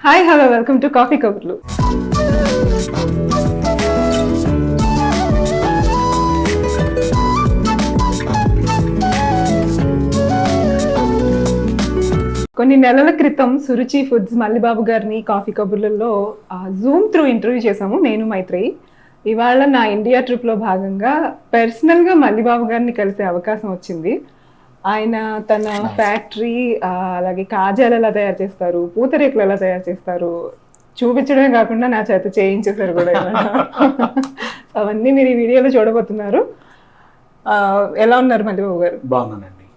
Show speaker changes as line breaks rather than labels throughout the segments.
Hi hello welcome to coffee కబుర్లు. కొన్ని నెలల క్రితం సురుచి ఫుడ్స్ మల్లిబాబు గారిని కాఫీ కబుర్లలో జూమ్ త్రూ ఇంటర్వ్యూ చేశాము నేను మైత్రేయి. ఇవాళ నా ఇండియా ట్రిప్లో భాగంగా పర్సనల్గా మల్లిబాబు గారిని కలిసే అవకాశం వచ్చింది. ఆయన తన ఫ్యాక్టరీ, అలాగే కాజాలు ఎలా తయారు చేస్తారు, పూతరేకులు ఎలా తయారు చేస్తారు చూపించడమే కాకుండా నా చేత చేయించేశారు కూడా. అవన్నీ మీరు ఈ వీడియోలో చూడబోతున్నారు. ఎలా ఉన్నారు మల్లిబాబు గారు?
బాగున్నానండి.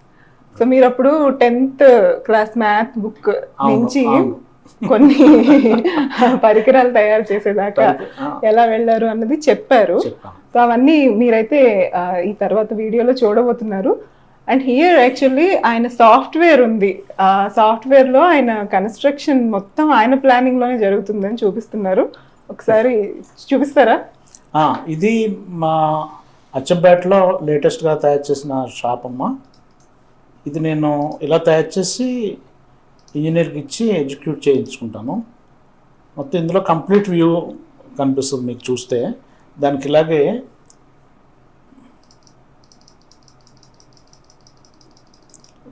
సో మీరు అప్పుడు 10th క్లాస్ మ్యాథ్ బుక్ నుంచి కొన్ని పరికరాలు తయారు చేసేదాకా ఎలా వెళ్ళారు అన్నది చెప్పారు. సో అవన్నీ మీరైతే ఈ తర్వాత వీడియోలో చూడబోతున్నారు. అండ్ హియర్ యాక్చువల్లీ ఆయన సాఫ్ట్వేర్ ఉంది. ఆ సాఫ్ట్వేర్ లో ఆయన కన్స్ట్రక్షన్ మొత్తం ఆయన ప్లానింగ్ లోనే జరుగుతుందని చూపిస్తున్నారు. ఒకసారి చూపిస్తారా?
ఇది మా అచ్చంపేటలో లేటెస్ట్ గా తయారు చేసిన షాప్ అమ్మ. ఇది నేను ఇలా తయారు చేసి ఇంజనీర్కి ఇచ్చి ఎగ్జిక్యూట్ చేయించుకుంటాను. మొత్తం ఇందులో కంప్లీట్ వ్యూ కనిపిస్తుంది మీకు చూస్తే. దానికి ఇలాగే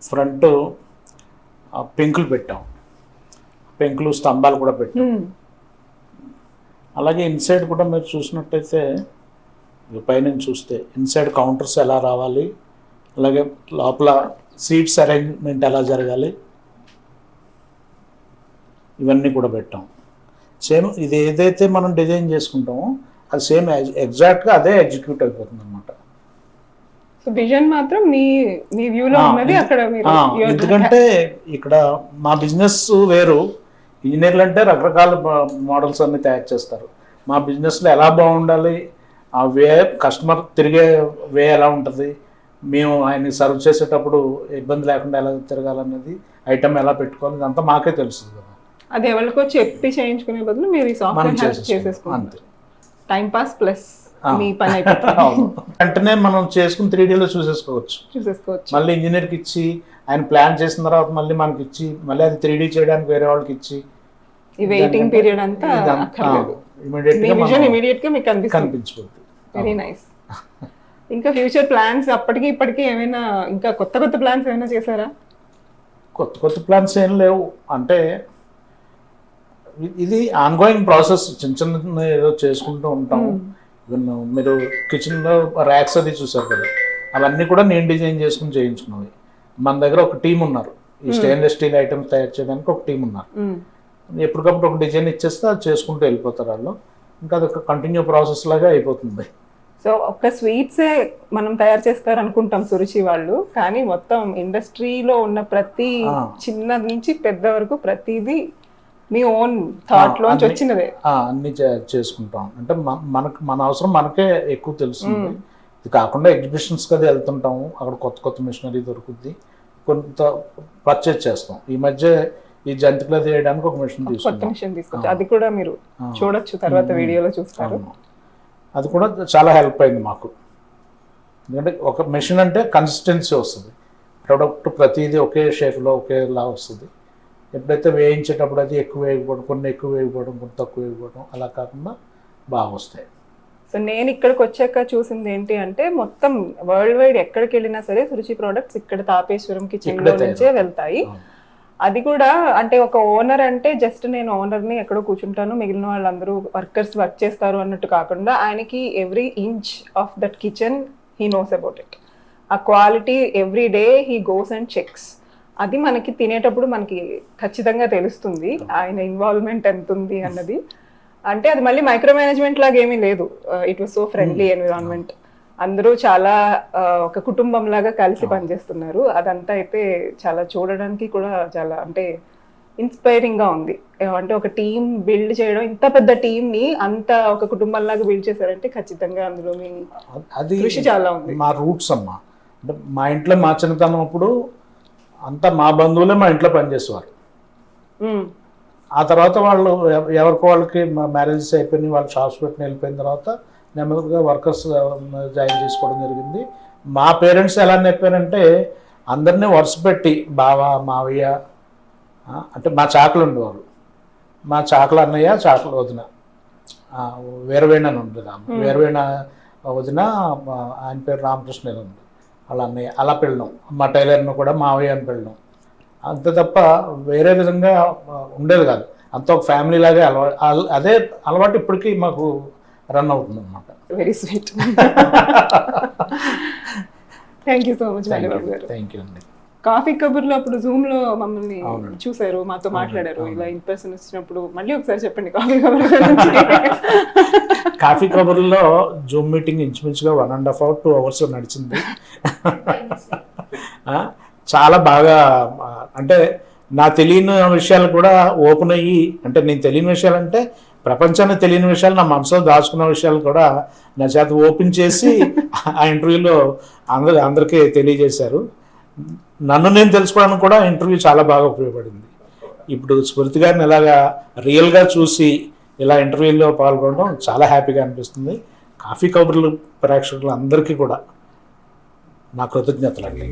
ఫ్రంట్ పెంకులు పెట్టాం, పెంకులు స్తంభాలు కూడా పెట్టాం. అలాగే ఇన్సైడ్ కూడా మీరు చూసినట్టయితే పైనుంచి చూస్తే ఇన్సైడ్ కౌంటర్స్ ఎలా రావాలి, అలాగే లోపల సీట్స్ అరేంజ్మెంట్ ఎలా జరగాలి, ఇవన్నీ కూడా పెట్టాం. సేమ్ ఇది ఏదైతే మనం డిజైన్ చేసుకుంటామో అది సేమ్ ఎగ్జాక్ట్గా అదే ఎగ్జిక్యూట్ అయిపోతుంది అనమాట.
విజన్ మాత్రం మీ వ్యూలో ఉన్నది అక్కడ.
ఎందుకంటే ఇక్కడ మా బిజినెస్ వేరు. ఇంజనీర్లు అంటే రకరకాల మోడల్స్ అన్ని తయారు చేస్తారు. మా బిజినెస్లో ఎలా బాగుండాలి, ఆ వే కస్టమర్ తిరిగే వే ఎలా ఉంటుంది, మేము ఆయన్ని సర్వ్ చేసేటప్పుడు ఇబ్బంది లేకుండా ఎలా తిరగాలన్నది, ఐటమ్ ఎలా పెట్టుకోవాలి, ఇదంతా మాకే తెలుస్తుంది కదా.
అది ఎవరికో చెప్పి చేయించుకునే బదులు మీరు ఈ సాఫ్ట్వేర్ చేసేసుకుంటారు. టైం పాస్ ప్లస్ మీ పని అయిపోతుంది.
వెంటనే మనం చేసుకుని 3Dలో చూసేసుకోవచ్చు. మళ్ళీ ఇంజనీర్కి ఇచ్చి ఆయన ప్లాన్ చేసిన తర్వాత మళ్ళీ మనకి ఇచ్చి మళ్ళీ అది 3D చేయడానికి వేరే వాళ్ళకి ఇచ్చి
ఈ వెయిటింగ్ పీరియడ్ అంతా ఇమీడియట్ గా మీకు కనిపించిపోతుంది. Very nice. ఇంకా ఫ్యూచర్ ప్లాన్స్ అప్పటికి ఇప్పటికి ఏమైనా ఇంకా కొత్త కొత్త ప్లాన్స్ ఏమైనా చేశారా?
కొత్త ప్లాన్స్ ఏం లేవు. అంటే ఇది ఆన్గోయింగ్ ప్రాసెస్. చిన్న చిన్న ఏదో చేసుకుంటూ ఉంటాం. మీరు కిచెన్లో ర్యాక్స్ అది చూసారు కదా, అవన్నీ కూడా నేను డిజైన్ చేసుకుని చేయించుకున్నవి. మన దగ్గర ఒక టీం ఉన్నారు. ఈ స్టెయిన్లెస్ స్టీల్ ఐటమ్స్ తయారు చేయడానికి ఒక టీం ఉన్నారు. ఎప్పటికప్పుడు ఒక డిజైన్ ఇచ్చేస్తే అది చేసుకుంటూ వెళ్ళిపోతారు వాళ్ళు. ఇంకా అది ఒక కంటిన్యూ ప్రాసెస్ లాగా అయిపోతుంది.
సో ఒక్క స్వీట్సే మనం తయారు చేస్తారు అనుకుంటాం సురుచి వాళ్ళు, కానీ మొత్తం ఇండస్ట్రీలో ఉన్న ప్రతి చిన్న నుంచి పెద్ద వరకు ప్రతిదీ మీ ఓన్ థాట్ లోంచి వచ్చినదే.
అన్ని చేసుకుంటాం. అంటే మన అవసరం మనకే ఎక్కువ తెలుస్తుంది. ఇది కాకుండా ఎగ్జిబిషన్స్ కదా వెళ్తుంటాము, అక్కడ కొత్త కొత్త మిషనరీ దొరుకుద్ది, కొంత పర్చేజ్ చేస్తాం. ఈ మధ్య ఈ జంతికలు తీయడానికి ఒక మిషన్
తీసుకొచ్చి అది కూడా మీరు చూడొచ్చు, తర్వాత వీడియోలో చూస్తారు.
అది కూడా చాలా హెల్ప్ అయింది మాకు. ఎందుకంటే ఒక మెషిన్ అంటే కన్సిస్టెన్సీ వస్తుంది, ప్రొడక్ట్ ప్రతిదీ ఒకే షేప్లో ఒకేలా వస్తుంది. ఎప్పుడైతే వేయించేటప్పుడు అది ఎక్కువ వేయకపోవడం, కొన్ని ఎక్కువ వేయకపోవడం, కొన్ని తక్కువ వేయకపోవడం, అలా కాకుండా బాగా వస్తాయి.
సో నేను ఇక్కడికి వచ్చాక చూసింది ఏంటి అంటే మొత్తం వరల్డ్ వైడ్ ఎక్కడికి వెళ్ళినా సరే సురుచి ప్రోడక్ట్స్ ఇక్కడ తాపేశ్వరం కిచెన్లో నుంచే వెళ్తాయి. అది కూడా అంటే ఒక ఓనర్ అంటే జస్ట్ నేను ఓనర్ని ఎక్కడో కూర్చుంటాను, మిగిలిన వాళ్ళందరూ వర్కర్స్ వర్క్ చేస్తారు అన్నట్టు కాకుండా ఆయనకి every inch of that kitchen he knows about it. ఆ quality every day he goes and checks. అది మనకి తినేటప్పుడు మనకి ఖచ్చితంగా తెలుస్తుంది ఆయన ఇన్వాల్వ్మెంట్ ఎంత ఉంది అన్నది. అంటే అది మళ్ళీ మైక్రో మేనేజ్మెంట్ లాగా ఏమీ లేదు. It was so friendly environment. అందరూ చాలా ఒక కుటుంబం లాగా కలిసి పనిచేస్తున్నారు. అదంతా అయితే చాలా చూడడానికి కూడా చాలా అంటే ఇన్స్పైరింగ్ గా ఉంది. అంటే ఒక టీం బిల్డ్ చేయడం, ఇంత పెద్ద టీం ని అంత ఒక కుటుంబం లాగా బిల్డ్ చేశారంటే ఖచ్చితంగా అందులో మీ కృషి చాలా ఉంది.
మా రూట్స్ అమ్మా. అంటే మా ఇంట్లో మా చిన్నతనం అప్పుడు అంతా మా బంధువులే మా ఇంట్లో పనిచేసేవారు. ఆ తర్వాత వాళ్ళు ఎవరికి వాళ్ళకి మ్యారేజెస్ అయిపోయినాయి, వాళ్ళు షాప్స్ పెట్టుకుని వెళ్ళిపోయిన తర్వాత నెమ్మదిగా వర్కర్స్ జాయిన్ చేసుకోవడం జరిగింది. మా పేరెంట్స్ ఎలా నేర్పారంటే అందరినీ వరుస పెట్టి బావ మావయ్య అంటే మా చాకలు ఉండేవారు. మా చాకల అన్నయ్య చాకల వదిన వీరవేణ అని ఉంటుంది ఆమె వీరవేణ వదిన ఆయన పేరు రామకృష్ణ ఉంది వాళ్ళ అన్నయ్య అలా పెళ్ళడం మా టైలర్ను కూడా మావయ్య అని పెళ్ళడం అంతే తప్ప వేరే విధంగా ఉండేది కాదు అంత ఒక ఫ్యామిలీ లాగే అదే అలవాటు ఇప్పటికీ మాకు రన్ అవుతుంది అనమాట.
Very sweet. Thank you so much Babu garu.
Thank you అండి.
కాఫీ కబుర్లో అప్పుడు జూమ్ లో మమ్మల్ని చూసారు, మాతో మాట్లాడారు. ఇలా ఇన్ పర్సన్ వచ్చినప్పుడు మళ్ళీ ఒకసారి చెప్పండి కాఫీ కబుర్ గురించి.
కాఫీ కబుర్లో జూమ్ మీటింగ్ ఇంచుమించుగా 1.5 hours 2 hours నడిచింది. చాలా బాగా అంటే నా తెలియని విషయాలు కూడా ఓపెన్ అయ్యి, అంటే నేను తెలియని విషయాలు అంటే ప్రపంచానికి తెలియని విషయాలు, నా మనసులో దాచుకున్న విషయాలు కూడా నా చేత ఓపెన్ చేసి ఆ ఇంటర్వ్యూలో అందరికీ తెలియజేశారు. నన్ను నేను తెలుసుకోవడానికి కూడా ఇంటర్వ్యూ చాలా బాగా ఉపయోగపడింది. ఇప్పుడు స్మృతి గారిని ఇలాగా రియల్గా చూసి ఇలా ఇంటర్వ్యూలో పాల్గొనడం చాలా హ్యాపీగా అనిపిస్తుంది. కాఫీ కబుర్లు ప్రేక్షకులు అందరికీ కూడా నా కృతజ్ఞతలండి.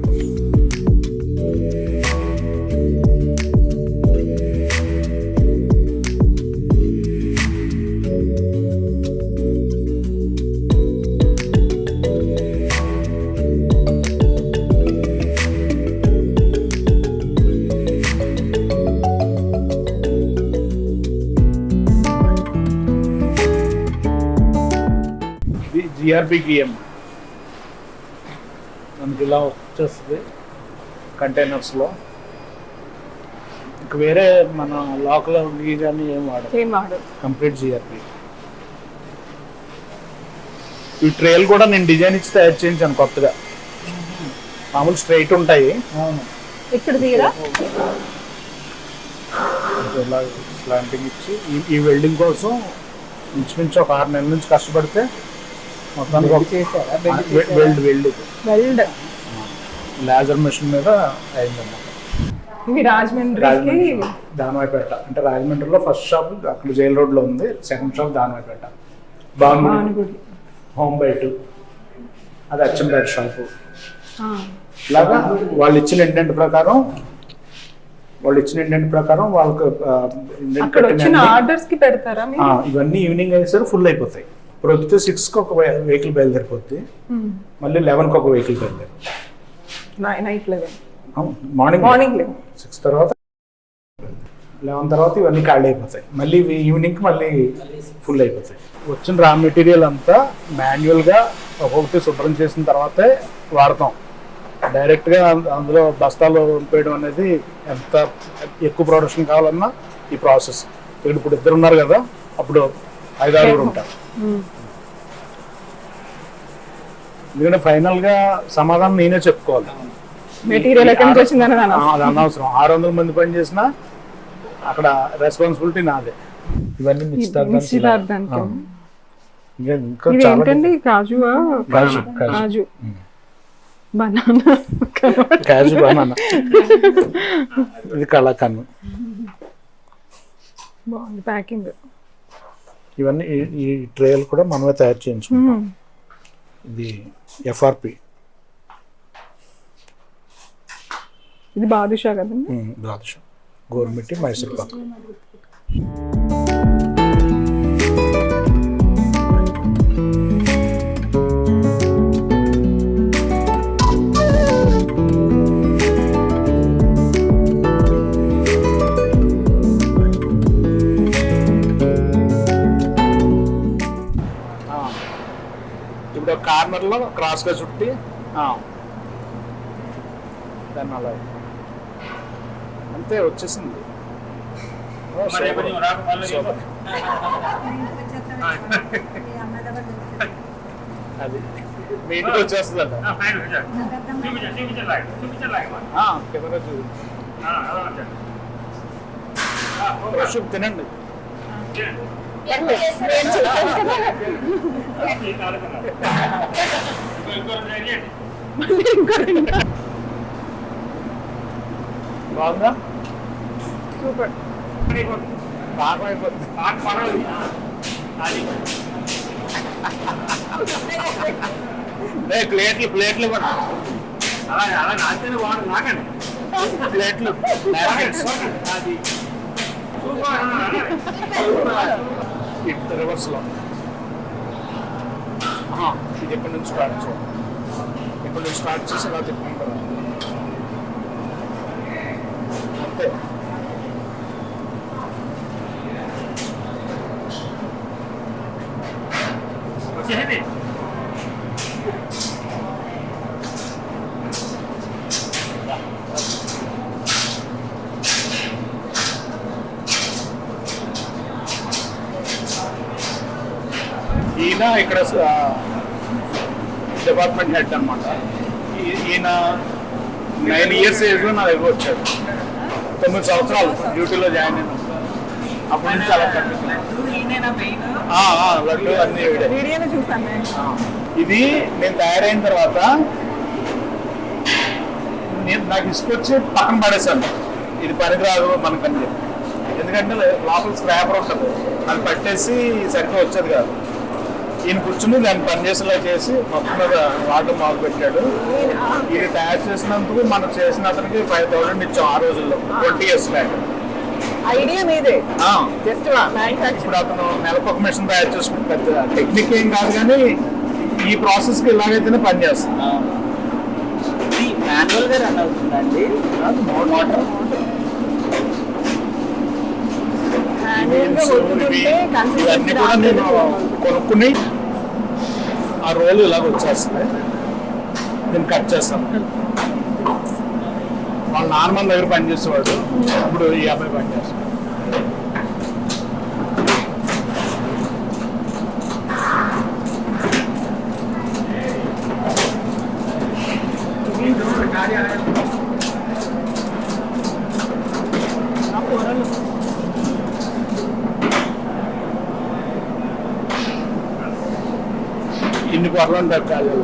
జిఆర్పి గిఎం మనకి ఇలా వచ్చేస్తుంది కంటైనర్స్లో. ఇంక వేరే మన లోకల్ గీ కానీ ఏం వాడదు, కంప్లీట్ జిఆర్పి. ఈ ట్రేలు కూడా నేను డిజైన్ ఇచ్చి తయారు చేయించాను కొత్తగా. మామూలు స్ట్రైట్ ఉంటాయి, ఇలా స్లాంటింగ్ ఇచ్చి ఈ వెల్డింగ్ కోసం ఇంచుమించు ఒక 6 నెలల నుంచి కష్టపడితే వెల్డ్ లేజర్ మెషిన్ మీద అయిందన్నమాట. దానవాయిపేట అంటే రాజమండ్రిలో ఫస్ట్ షాప్ అక్కడ జైల్ రోడ్ లో ఉంది, సెకండ్ షాప్ దానవాయిపేట. బాగుంది హోమ్ బైట్, అది అచ్చంపేట షాపు. ఇలాగా వాళ్ళు ఇచ్చిన ఇంటెంట్ ప్రకారం వాళ్ళకి ఇవన్నీ ఈవినింగ్ అయ్యేసరికి ఫుల్ అయిపోతాయి. ప్రొద్దుతే 6కి ఒక వెహికల్ బయలుదేరిపోద్ది, మళ్ళీ 11కి ఒక వెహికల్ బయలుదేరుతుంది. మార్నింగ్ 6 తర్వాత 11 తర్వాత ఇవన్నీ ఖాళీ అయిపోతాయి. మళ్ళీ ఈవినింగ్కి మళ్ళీ ఫుల్ అయిపోతాయి. వచ్చిన రా మెటీరియల్ అంతా మాన్యువల్గా ఒక్కొక్కటి శుభ్రం చేసిన తర్వాతే వాడతాం. డైరెక్ట్గా అందులో బస్తాలు ఉంపేయడం అనేది ఎంత ఎక్కువ ప్రొడక్షన్ కావాలన్నా ఈ ప్రాసెస్. ఇప్పుడు 2 ఉన్నారు కదా, అప్పుడు 5-6 ఉంటారు. ఎందుకంటే ఫైనల్ గా సమాధానం నేనే చెప్పుకోవాలి.
మెటీరియల్ ఎక్కడి నుంచి వచ్చిందని
అది అనవసరం. 600 మంది పని చేసినా అక్కడ రెస్పాన్సిబిలిటీ నాదే. ఇవన్నీ
కాజు
బనానా, ఇది కళాకన్ను.
బాగుంది ప్యాకింగ్.
ఇవన్నీ ఈ ట్రేలు కూడా మనమే తయారు చేయించుకుంటాం. ఇది ఎఫ్ఆర్పి.
ఇది బాదుషా కదండి?
బాదుషా, గోరుమిట్టి, మైసూర్ పాక్. ఇప్పుడు కార్నర్లో క్రాస్గా చుట్టి దాన్ని అలా అంతే వచ్చేసింది. అది మీ ఇంటికి వచ్చేస్తుందంట. కెమెరా చూసి తినండి. బాగుందా?
సూపర్.
బాగా అయిపోతుంది. ప్లేట్లు కూడా అలా నాకండి ప్లేట్లు రివర్స్లో ఇది ఎక్కడి నుంచి స్టార్ట్ చేయాలి, ఎక్కడి నుంచి స్టార్ట్ చేసి ఇలా తిప్పుకుంటారు అంతే. ఈయన ఇక్కడ డిపార్ట్మెంట్ హెడ్ అనమాట. ఈయన 9 years ఏజ్లో నా దగ్గర వచ్చాడు. 9 సంవత్సరాలు డ్యూటీలో జాయిన్ అయినా. అప్పటి నుంచి చాలా లడ్డు అన్ని ఇది నేను తయారైన తర్వాత నాకు ఇసుకొచ్చి పక్కన పడేశాను. ఇది పనికిరాదు మనకని చెప్పి, ఎందుకంటే లోపల స్క్రాపర్ ఉంటుంది, అది పట్టేసి సరిగ్గా వచ్చేది కాదు. ఈయన కూర్చుని దాన్ని పనిచేసేలా చేసి మొత్తం మీద వాటర్ మాకు పెట్టాడు. ఇది తయారు చేసినందుకు మనం చేసిన అతనికి 5,000 ఇచ్చాం ఆ రోజుల్లో, 20 years బ్యాక్.
ఐడియా మీదే.
ఇప్పుడు అతను నెలకు ఒక మిషన్ తయారు చేసుకుంటే పెద్ద టెక్నిక్ ఏం కాదు, కానీ ఈ ప్రాసెస్కి ఇలాగైతేనే పనిచేస్తుంది.
మాన్యువల్ గా రన్ అవుతుందండి.
వాటర్ ఇవన్నీ కూడా నేను కొనుక్కుని ఆ రోలు ఇలాగ వచ్చేస్తుంది. నేను కట్ చేస్తాను. వాళ్ళ నాన్న మన దగ్గర పనిచేసేవాడు, ఇప్పుడు ఈ అబ్బాయి పనిచేస్తాడు. ఇన్ని పొరలు ఉంటారు కాళ్ళు.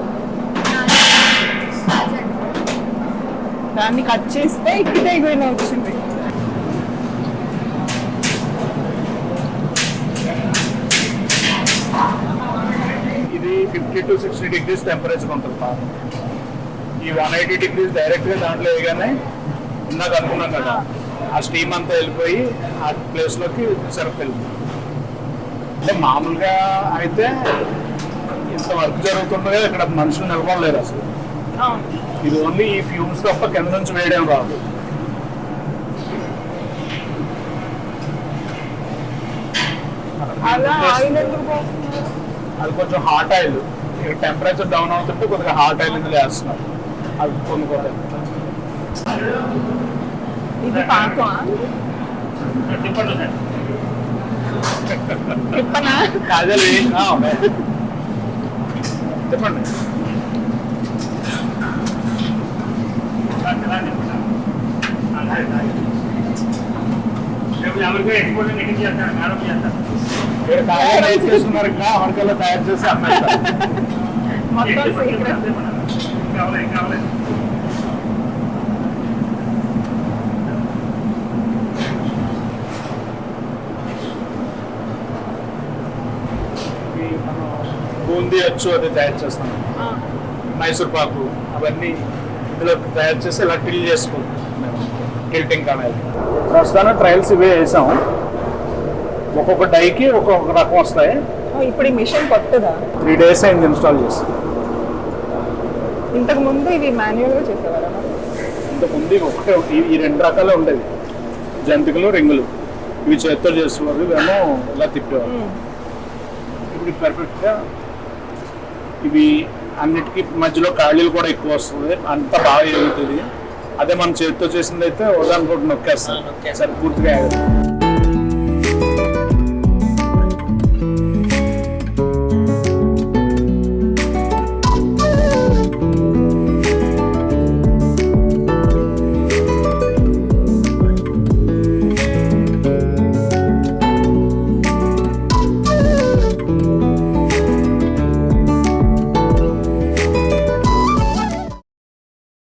దాన్ని కట్ చేస్తే ఇక్కితే ఇగోయిన వచ్చింది.
ఇది 50 to 60 degrees టెంపరేచర్ ఉంటుంది. ఈ 180 degrees డైరెక్ట్గా దాంట్లో వేయగానే ఇందాక అనుకున్నాం కదా, ఆ స్టీమ్ అంతా వెళ్ళిపోయి ఆ ప్లేస్లోకి సరుకు వెళ్ళిపోయింది. అంటే మామూలుగా అయితే ఇంత వర్క్ జరుగుతుండగా ఇక్కడ మనుషులు నిలబడలేరు అసలు. ఇది ఓన్లీ ఈ ఫ్యూమ్స్ తప్ప కింద నుంచి వేయడం రాదు. అది కొంచెం హాట్ ఆయిల్, టెంపరేచర్ డౌన్ అవుతుంటే కొద్దిగా హాట్ ఆయిల్ ఇందులో వేస్తున్నారు. అది కొనుక్కోవాలి.
ఇది పాకం
కాజల్ చెప్పండి. చేస్తున్నారు కదా, అమెరికాలో తయారు చేసి అమ్మేస్తారు. బూందీ అచ్చు అది తయారు చేస్తాం, మైసూర్ పాకు అవన్నీ ఇందులో తయారు చేసి ఇలా టిల్ చేసుకుంటాం మేము. టిల్టింగ్ కానీ ప్రస్తుతానికి ట్రయల్స్ ఇవే వేసాం. ఒక్కొక్క డైకి ఒక్కొక్క రకం వస్తాయి.
ఇప్పుడు ఈ మిషన్ కొత్తదా?
3 days అయింది ఇన్స్టాల్ చేసి.
ఇంతకు ముందు ఇవి మాన్యువల్ గా చేసేవారా?
ఇంతకుముందు ఒకటే ఈ 2 రకాలే ఉండేవి, జంతికలు రింగులు. ఇవి చేత్తో చేసేవారు, ఇవేమో ఇలా తిప్పేవారు. ఇప్పుడు పర్ఫెక్ట్గా ఇవి అన్నిటికీ మధ్యలో ఖాళీలు కూడా ఎక్కువ వస్తుంది, అంత బాగా ఎగుతుంది. అదే మనం చేతితో చేసింది అయితే ఉదాహరణ కూడా నొక్కేస్తాం, సరే పూర్తిగా